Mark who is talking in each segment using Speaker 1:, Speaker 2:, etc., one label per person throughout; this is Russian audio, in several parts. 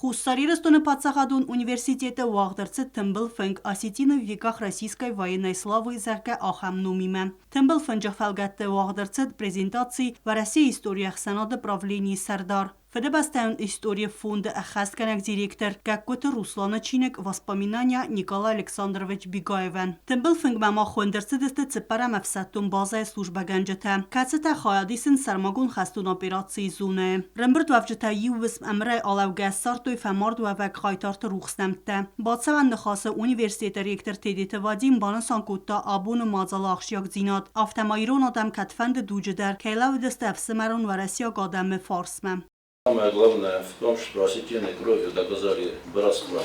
Speaker 1: Хуссариростона Пацахадун университета Уагдерце Тымбылфэнг осетины в веках российской военной славы зерке ахамнумиме. Тымбылфэнджах фалгатте Уагдерце презентации в России историях санада правлении Сардар. Федебастаун история фонда Ахасканак директор, как кота Руслана Чинек воспоминания Николая Александрович Бигаевен. Тымбылфэнг мама хондерцедесте цепара мефсаттун базай служба ганджета. Кацета хаядисен сармагун хастун операции зоне. Ремберт вавджета ювисм амре алавга сартуй фамард вавак خایتارت روخسنمته. بادسوان نخواست اونیورسیت ریکتر تیدیت وادیم بانسان کتا آبون مازال آخشیاک زیناد. افتمایرون آدم کتفند دوجه در کیلاو دست افسمرون و رسیاک آدم فارسمه.
Speaker 2: Самое главное в том, что осетины кровью доказали братство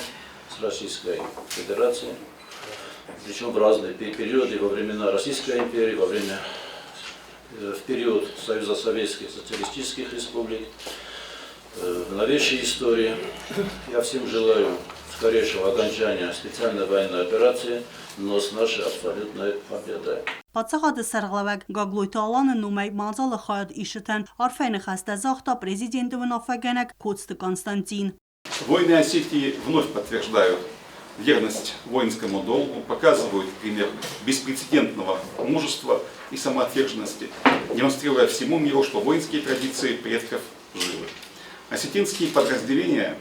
Speaker 2: с Российской Федерацией, причем в разные периоды, во времена Российской империи, в период Союза Советских Социалистических Республик, в новейшей истории. Я всем желаю скорейшего окончания специальной военной операции, но с нашей абсолютной победой.
Speaker 1: Пацахад сарглавак гаглуйталан нумай мазал хаяд ишетен арфейн хаста захта президентовын афаганак Коцты Константин.
Speaker 3: Войны Осетии вновь подтверждают верность воинскому долгу, показывают пример беспрецедентного мужества и самоотверженности, демонстрируя всему миру, что воинские традиции предков живы. Осетинские подразделения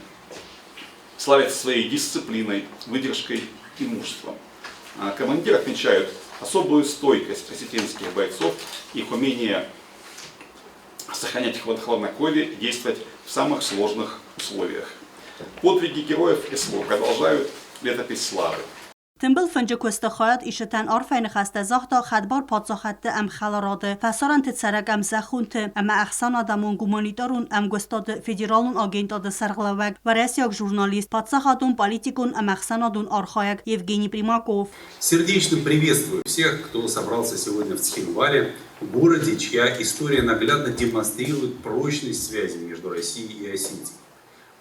Speaker 3: славятся своей дисциплиной, выдержкой и мужеством. Командиры отмечают особую стойкость осетинских бойцов, их умение сохранять хладнокровие, действовать в самых сложных условиях. Подвиги героев СВО продолжают летопись славы.
Speaker 1: Тымбылфэнджа көсті хаяд ишетен арфейн хасте захта хадбар пацахатты ам халарады фасаран тцарак ам захунты ама ахсан адамун гуманитарун ам гостады федералун агентады сарглавак و رسیاک журналист пацахатун политикун ам ахсанадун архаяк Евгений Примаков.
Speaker 4: Сердечно приветствую всех, кто собрался сегодня в Цхинвале, городе, чья история наглядно демонстрирует прочность связи между Россией и Осетией.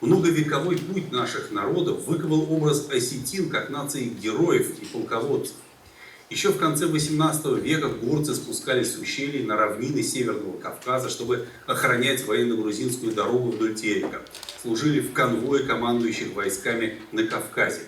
Speaker 4: Многовековой путь наших народов выковал образ осетин как нации героев и полководцев. Еще в конце XVIII века горцы спускались с ущелий на равнины Северного Кавказа, чтобы охранять военно-грузинскую дорогу вдоль Терека. Служили в конвое командующих войсками на Кавказе.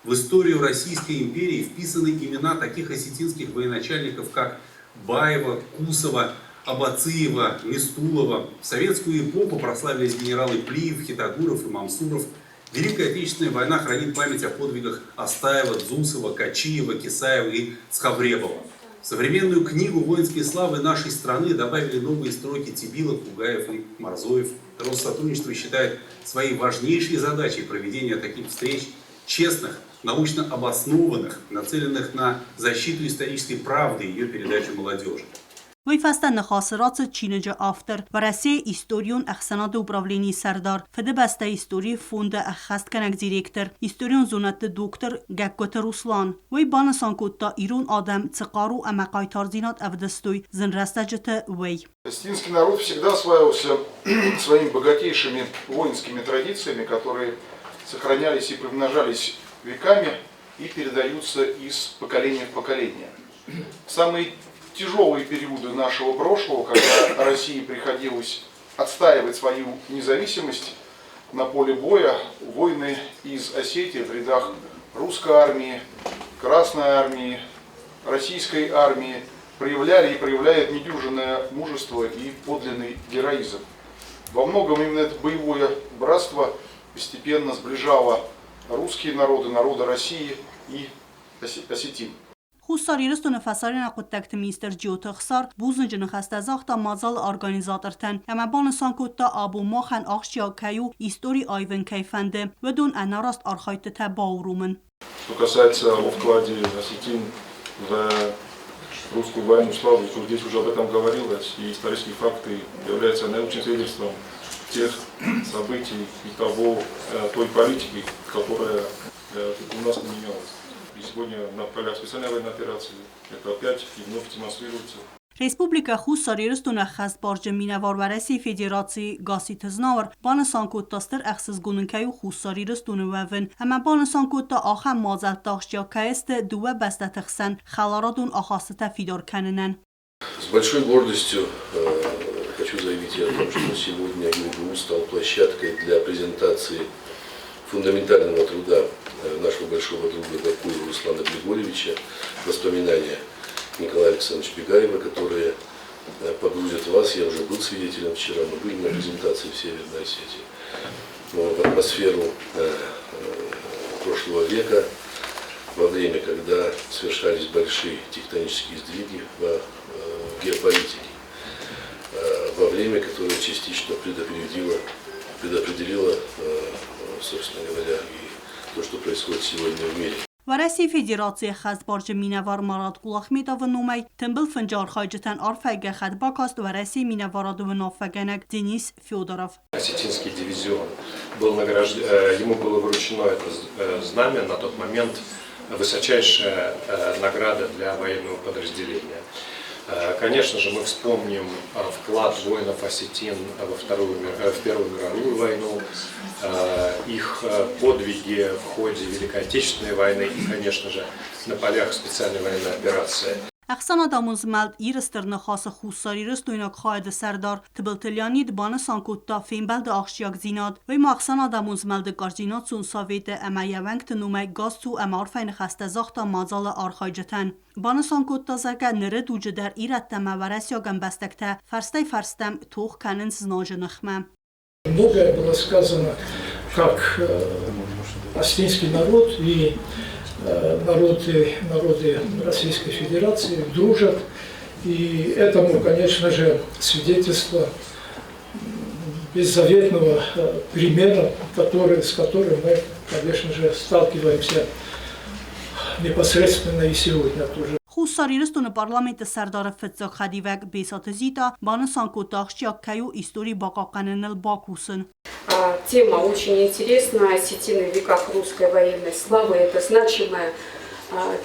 Speaker 4: В историю Российской империи вписаны имена таких осетинских военачальников, как Баева, Кусова, Абацыева, Местулова. В советскую эпоху прославились генералы Плиев, Хитагуров и Мамсуров. Великая Отечественная война хранит память о подвигах Астаева, Дзусова, Качиева, Кисаева и Схавребова. В современную книгу воинской славы нашей страны добавили новые строки Тибилов, Пугаев и Марзоев. Россотрудничество считает своей важнейшей задачей проведение таких встреч честных, научно обоснованных, нацеленных на защиту исторической правды и ее передачу молодежи.
Speaker 1: ویفسته نخاسرات چینجا آفتر و رسی استوریون اخسانات управлінی سردار فده بسته استوری فونده اخست کنک دیرکتر استوریون زونت دکتر گکوت روسلان وی بانسان کتا ایرون آدم цикару امقای تارزینات افدستوی زن رستجت وی.
Speaker 5: Осетинский народ всегда славился своими богатейшими воинскими традициями, которые сохранялись и примножались веками и передаются из поколения в поколение. Самые тяжелые периоды нашего прошлого, когда России приходилось отстаивать свою независимость на поле боя, воины из Осетии в рядах русской армии, Красной армии, российской армии проявляли и проявляют недюжинное мужество и подлинный героизм. Во многом именно это боевое братство постепенно сближало русские народы, народы России и осетин.
Speaker 1: Хуссариростон фасарин قدرت مینستر جیوتخسار بوزنج نخست زاختا مازال ارگانیزاترتن اما بانسان کتا آبو ماخن آخشیا کیو истории айвен кайфенде ведун анараст архайты та баурумен.
Speaker 6: Что касается о вкладе осетин в русскую военную славу, то здесь уже об этом говорилось, и исторические факты являются научным свидетельством тех событий и той политики, которая у нас не менялась. И сегодня на полях специальной военной операции это опять и вновь демонстрируется.
Speaker 1: Республика Хуссариростон خست بارج مینوار و رسی فدراسی گاسی تزناور بانسان کتاستر اخصص گوننکیو خوساریرستون وون اما бонасан кутта آخم مازد داشتیا که است دوه بسته تخسن خلارادون آخاسته فیدار کننن.
Speaker 2: С большой гордостью хочу заявить о том, что сегодня ЮГУ стал площадкой для презентации
Speaker 7: фундаментального труда нашего большого друга Бакуева Руслана Григорьевича, воспоминания Николая Александровича Бегаева, которые погрузят вас, я уже был свидетелем вчера, мы были на презентации в Северной Осетии, в атмосферу прошлого века, во время, когда совершались большие тектонические сдвиги в геополитике, во время, которое частично предопределило, собственно говоря, и то, что происходит сегодня в мире.
Speaker 1: Վարասի Ֆեդերացիա խազբարջը մինավար մարատ կուլախմիտը վնումայ թմբլ ֆնջար խայջտան արֆայգը խadbakast Վարասի մինավարադու վնոֆագանակ Денис Федоров.
Speaker 8: Осетинский дивизион ему было вручено это знамя на тот момент, высочайшая награда для военного подразделения. Конечно же, мы вспомним вклад воинов Осетин в Первую мировую войну, их подвиги в ходе Великой Отечественной войны и, конечно же, на полях специальной военной операции.
Speaker 1: Ախսանա դամուզմալդ իրս տրնխասը խուսարիրս տույնակ խայդը սարդար տբլտելյանի դբանը սանկուտտա ֆիմբալդը աղշյակ զինատ վայմ ախսանա դամուզմալդը կարջինատ սուն սավետը əməyəvənk տնում է գասու əմարվայն խաստəzախտա մազալը արխայջətən բանը սանկուտտա զակə նրը դուջը դər իրատտəmə վարասյագən bəstəktə фарстay фарстəm թող կənին зножы նխmə.
Speaker 9: Многое было сказано, как осетинский народ и народы Российской Федерации дружат. И этому, конечно же, свидетельство беззаветного примера, с которым мы, конечно же, сталкиваемся непосредственно и сегодня тоже.
Speaker 1: Խուսարիրստունը պարլամենտը սարդարը ֆծող խադիվակ բեսատը զիտա բանը սանկուտաղշյակ կայու իսტორի բակականենել բակուսն.
Speaker 10: Тема очень интересна. Осетины в веках русской военной славы. Это значимая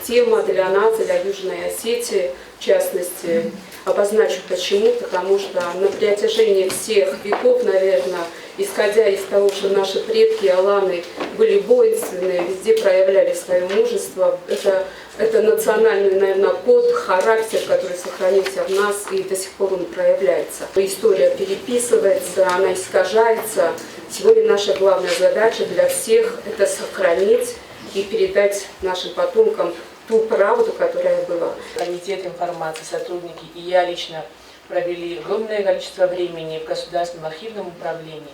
Speaker 10: тема для нас, для Южной Осетии. В частности, обозначу почему. Потому что на протяжении всех веков, наверное, исходя из того, что наши предки, аланы, были воинственные, везде проявляли свое мужество. Это национальный, наверное, код, характер, который сохранился в нас и до сих пор он проявляется. История переписывается, она искажается. Сегодня наша главная задача для всех – это сохранить и передать нашим потомкам ту правду, которая была.
Speaker 11: Комитет информации, сотрудники и я лично провели огромное количество времени в Государственном архивном управлении.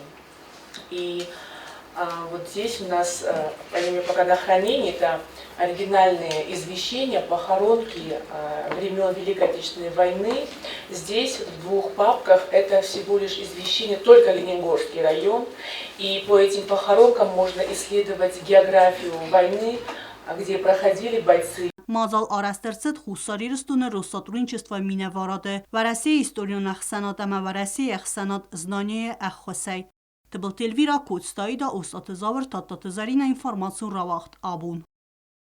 Speaker 11: И вот здесь у нас, помимо поградохранения, это оригинальные извещения, похоронки времен Великой Отечественной войны. Здесь в двух папках это всего лишь извещение только Ленингорский район. И по этим похоронкам можно исследовать географию войны, где проходили бойцы.
Speaker 1: Մազալ արաստերցետ խուսարիրստունը ռուսատրինչեства մինավարադը վարասի իստորիոն ախսանատ ամա վարասի ախսանատ знание ախոսայ Տբլտելվիրա կոստայդա օստատզավր տատատզարինա ինֆորմացիոն ռավախտ աբուն